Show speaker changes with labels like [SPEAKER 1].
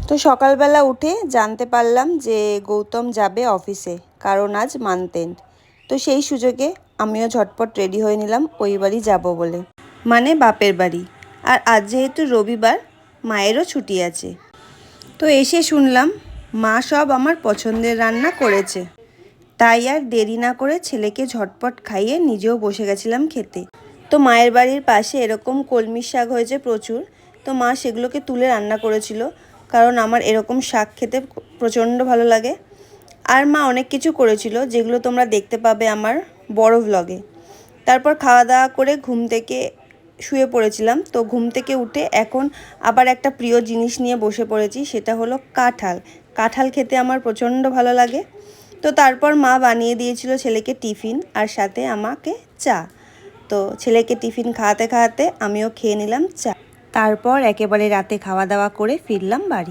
[SPEAKER 1] তো সকালবেলা উঠে জানতে পারলাম যে গৌতম যাবে অফিসে, কারণ আজ মান্থ এন্ড। তো সেই সুযোগে আমিও ঝটপট রেডি হয়ে নিলাম ওই বাড়ি যাব বলে, মানে বাপের বাড়ি। আর আজ যেহেতু রবিবার, মায়েরও ছুটি আছে। তো এসে শুনলাম মা সব আমার পছন্দের রান্না করেছে, তাই আর দেরি না করে ছেলেকে ঝটপট খাইয়ে নিজেও বসে গেছিলাম খেতে। তো মায়ের বাড়ির পাশে এরকম কলমির শাক হয়েছে প্রচুর, তো মা সেগুলোকে তুলে রান্না করেছিল, কারণ আমার এরকম শাক খেতে প্রচণ্ড ভালো লাগে। আর মা অনেক কিছু করেছিল যেগুলো তোমরা দেখতে পাবে আমার বড় ভ্লগে। তারপর খাওয়া দাওয়া করে ঘুম থেকে শুয়ে পড়েছিলাম। তো ঘুম থেকে উঠে এখন আবার একটা প্রিয় জিনিস নিয়ে বসে পড়েছি, সেটা হলো কাঁঠাল। কাঁঠাল খেতে আমার প্রচণ্ড ভালো লাগে। তো তারপর মা বানিয়ে দিয়েছিল ছেলেকে টিফিন, আর সাথে আমাকে চা। তো ছেলেকে টিফিন খাওয়াতে খাওয়াতে আমিও খেয়ে নিলাম চা। তারপর একেবারে রাতে খাওয়া দাওয়া করে ফিরলাম বাড়ি।